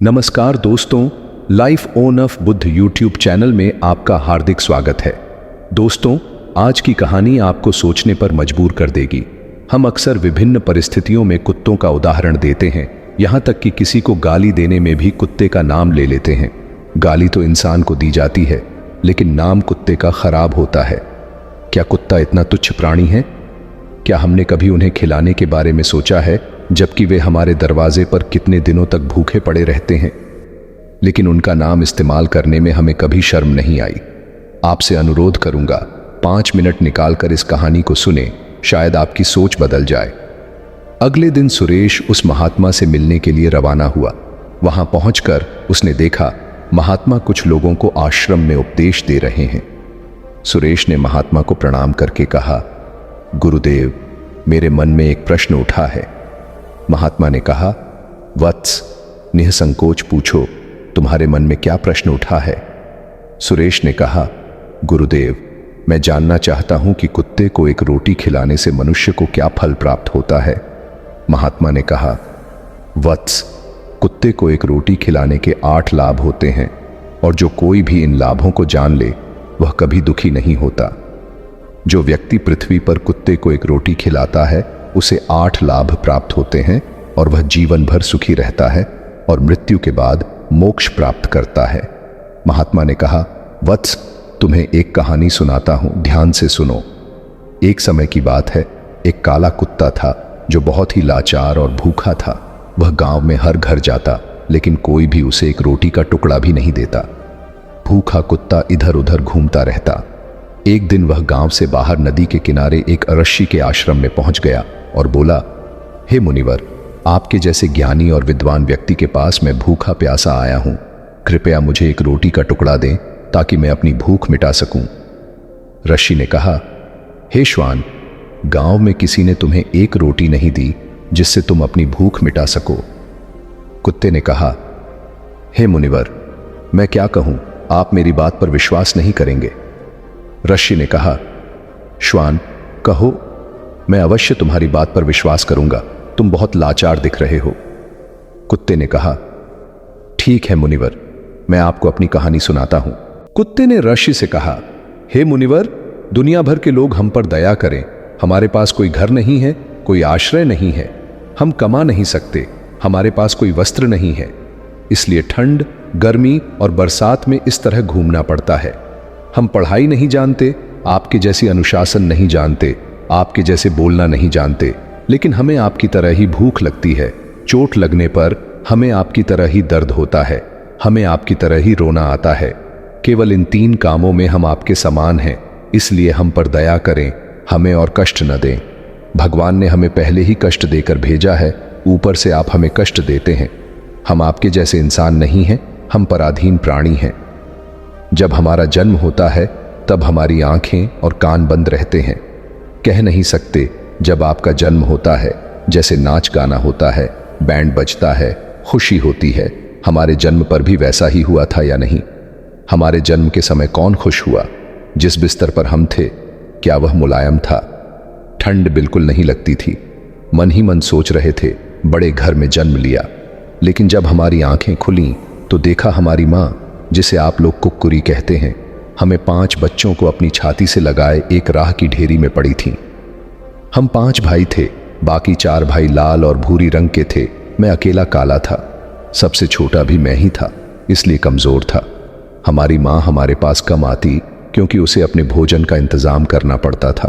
नमस्कार दोस्तों, life on off Buddha YouTube channel में आपका हार्दिक स्वागत है। दोस्तों, आज की कहानी आपको सोचने पर मजबूर कर देगी। हम अक्सर विभिन्न परिस्थितियों में कुत्तों का उदाहरण देते हैं, यहाँ तक कि किसी को गाली देने में भी कुत्ते का नाम ले लेते हैं। गाली तो इंसान को दी जाती है, लेकिन नाम कुत्ते का खराब होता है। क्या कुत्ता इतना तुच्छ प्राणी है? क्या हमने कभी उन्हें खिलाने के बारे में सोचा है, जबकि वे हमारे दरवाजे पर कितने दिनों तक भूखे पड़े रहते हैं? लेकिन उनका नाम इस्तेमाल करने में हमें कभी शर्म नहीं आई। आपसे अनुरोध करूंगा, 5 मिनट निकालकर इस कहानी को सुने, शायद आपकी सोच बदल जाए। अगले दिन सुरेश उस महात्मा से मिलने के लिए रवाना हुआ। वहां पहुंचकर उसने देखा महात्मा कुछ लोगों को आश्रम में उपदेश दे रहे हैं। सुरेश ने महात्मा को प्रणाम करके कहा, गुरुदेव, मेरे मन में एक प्रश्न उठा है। महात्मा ने कहा, वत्स, निःसंकोच पूछो, तुम्हारे मन में क्या प्रश्न उठा है? सुरेश ने कहा, गुरुदेव, मैं जानना चाहता हूं कि कुत्ते को एक रोटी खिलाने से मनुष्य को क्या फल प्राप्त होता है। महात्मा ने कहा, वत्स, कुत्ते को एक रोटी खिलाने के 8 लाभ होते हैं, और जो कोई भी इन लाभों को जान ले वह कभी दुखी नहीं होता। जो व्यक्ति पृथ्वी पर कुत्ते को एक रोटी खिलाता है उसे 8 लाभ प्राप्त होते हैं, और वह जीवन भर सुखी रहता है और मृत्यु के बाद मोक्ष प्राप्त करता है। महात्मा ने कहा, वत्स, तुम्हें एक कहानी सुनाता हूं, ध्यान से सुनो। एक समय की बात है, एक काला कुत्ता था जो बहुत ही लाचार और भूखा था। वह गांव में हर घर जाता, लेकिन कोई भी उसे एक रोटी का टुकड़ा भी नहीं देता। भूखा कुत्ता इधर उधर घूमता रहता। एक दिन वह गांव से बाहर नदी के किनारे एक ऋषि के आश्रम में पहुंच गया और बोला, हे मुनिवर, आपके जैसे ज्ञानी और विद्वान व्यक्ति के पास मैं भूखा प्यासा आया हूं। कृपया मुझे एक रोटी का टुकड़ा दें ताकि मैं अपनी भूख मिटा सकूं। ऋषि ने कहा, हे श्वान, गांव में किसी ने तुम्हें एक रोटी नहीं दी जिससे तुम अपनी भूख मिटा सको। कुत्ते ने कहा, हे मुनिवर, मैं क्या कहूं, आप मेरी बात पर विश्वास नहीं करेंगे। ऋषि ने कहा, श्वान, कहो, मैं अवश्य तुम्हारी बात पर विश्वास करूंगा। तुम बहुत लाचार दिख रहे हो। कुत्ते ने कहा, ठीक है मुनिवर, मैं आपको अपनी कहानी सुनाता हूं। कुत्ते ने ऋषि से कहा, हे मुनिवर, दुनिया भर के लोग हम पर दया करें। हमारे पास कोई घर नहीं है, कोई आश्रय नहीं है, हम कमा नहीं सकते, हमारे पास कोई वस्त्र नहीं है, इसलिए ठंड, गर्मी और बरसात में इस तरह घूमना पड़ता है। हम पढ़ाई नहीं जानते, आपके जैसी अनुशासन नहीं जानते, आपके जैसे बोलना नहीं जानते, लेकिन हमें आपकी तरह ही भूख लगती है। चोट लगने पर हमें आपकी तरह ही दर्द होता है, हमें आपकी तरह ही रोना आता है। केवल इन 3 कामों में हम आपके समान हैं, इसलिए हम पर दया करें, हमें और कष्ट न दें। भगवान ने हमें पहले ही कष्ट देकर भेजा है, ऊपर से आप हमें कष्ट देते हैं। हम आपके जैसे इंसान नहीं हैं, हम पराधीन प्राणी हैं। जब हमारा जन्म होता है तब हमारी आंखें और कान बंद रहते हैं। कह नहीं सकते जब आपका जन्म होता है, जैसे नाच गाना होता है, बैंड बजता है, खुशी होती है। हमारे जन्म पर भी वैसा ही हुआ था या नहीं? हमारे जन्म के समय कौन खुश हुआ? जिस बिस्तर पर हम थे, क्या वह मुलायम था? ठंड बिल्कुल नहीं लगती थी। मन ही मन सोच रहे थे, बड़े घर में जन्म लिया। लेकिन जब हमारी आंखें खुली तो देखा हमारी माँ, जिसे आप लोग कुक्कुरी कहते हैं, हमें 5 बच्चों को अपनी छाती से लगाए एक राह की ढेरी में पड़ी थी। हम 5 भाई थे, बाकी 4 भाई लाल और भूरी रंग के थे। मैं अकेला काला था। सबसे छोटा भी मैं ही था, इसलिए कमजोर था। हमारी माँ हमारे पास कम आती क्योंकि उसे अपने भोजन का इंतजाम करना पड़ता था।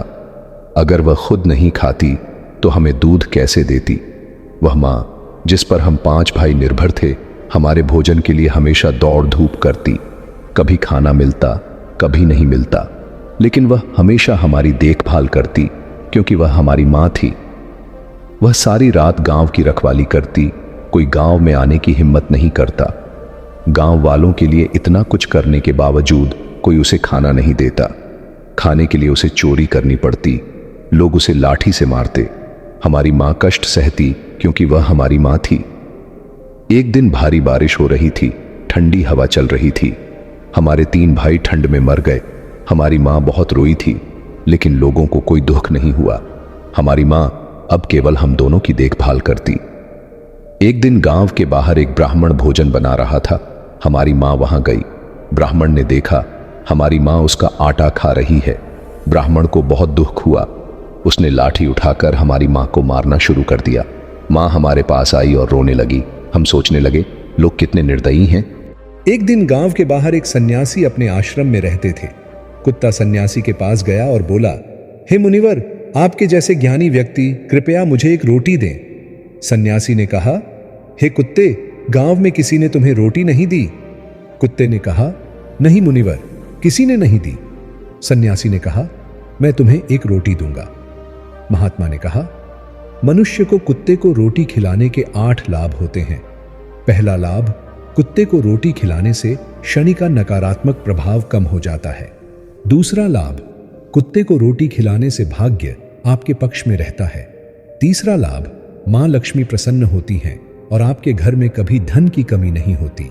अगर वह खुद नहीं खाती तो हमें दूध कैसे देती? वह माँ, जिस पर हम 5 भाई निर्भर थे, हमारे भोजन के लिए हमेशा दौड़ धूप करती। कभी खाना मिलता, कभी नहीं मिलता, लेकिन वह हमेशा हमारी देखभाल करती क्योंकि वह हमारी माँ थी। वह सारी रात गांव की रखवाली करती। कोई गांव में आने की हिम्मत नहीं करता। गांव वालों के लिए इतना कुछ करने के बावजूद कोई उसे खाना नहीं देता। खाने के लिए उसे चोरी करनी पड़ती। लोग उसे लाठी से मारते। हमारी माँ कष्ट सहती क्योंकि वह हमारी माँ थी। एक दिन भारी बारिश हो रही थी, ठंडी हवा चल रही थी। हमारे 3 भाई ठंड में मर गए। हमारी माँ बहुत रोई थी, लेकिन लोगों को कोई दुख नहीं हुआ। हमारी माँ अब केवल हम दोनों की देखभाल करती। एक दिन गांव के बाहर एक ब्राह्मण भोजन बना रहा था। हमारी माँ वहां गई। ब्राह्मण ने देखा हमारी माँ उसका आटा खा रही है। ब्राह्मण को बहुत दुख हुआ। उसने लाठी उठाकर हमारी माँ को मारना शुरू कर दिया। माँ हमारे पास आई और रोने लगी। हम सोचने लगे लोग कितने निर्दयी हैं। एक दिन गांव के बाहर एक सन्यासी अपने आश्रम में रहते थे। कुत्ता सन्यासी के पास गया और बोला, हे मुनिवर, आपके जैसे ज्ञानी व्यक्ति कृपया मुझे एक रोटी दें। सन्यासी ने कहा, हे कुत्ते, गांव में किसी ने तुम्हें रोटी नहीं दी? कुत्ते ने कहा, नहीं मुनिवर, किसी ने नहीं दी। सन्यासी ने कहा, मैं तुम्हें एक रोटी दूंगा। महात्मा ने कहा, मनुष्य को कुत्ते को रोटी खिलाने के 8 लाभ होते हैं। पहला लाभ, कुत्ते को रोटी खिलाने से शनि का नकारात्मक प्रभाव कम हो जाता है। दूसरा लाभ, कुत्ते को रोटी खिलाने से भाग्य आपके पक्ष में रहता है। तीसरा लाभ, मां लक्ष्मी प्रसन्न होती हैं और आपके घर में कभी धन की कमी नहीं होती।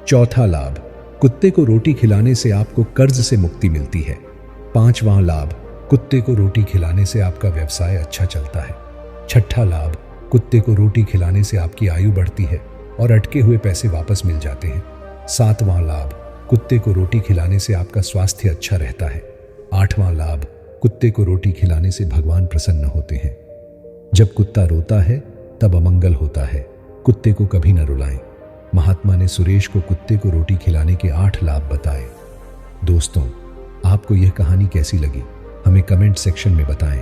चौथा लाभ, कुत्ते को रोटी खिलाने से आपको कर्ज से मुक्ति मिलती है। पांचवां लाभ, कुत्ते को रोटी खिलाने से आपका व्यवसाय अच्छा चलता है। छठा लाभ, कुत्ते को रोटी खिलाने से आपकी आयु बढ़ती है और अटके हुए पैसे वापस मिल जाते हैं। सातवां लाभ, कुत्ते को रोटी खिलाने से आपका स्वास्थ्य अच्छा रहता है। आठवां लाभ, कुत्ते को रोटी खिलाने से भगवान प्रसन्न होते हैं। जब कुत्ता रोता है तब अमंगल होता है, कुत्ते को कभी न रुलाएं। महात्मा ने सुरेश को कुत्ते को रोटी खिलाने के 8 लाभ बताए। दोस्तों, आपको यह कहानी कैसी लगी हमें कमेंट सेक्शन में बताएं।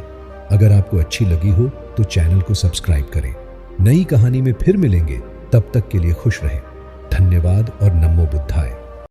अगर आपको अच्छी लगी हो तो चैनल को सब्सक्राइब करें। नई कहानी में फिर मिलेंगे, तब तक के लिए खुश रहें। धन्यवाद और नमो बुद्धाय।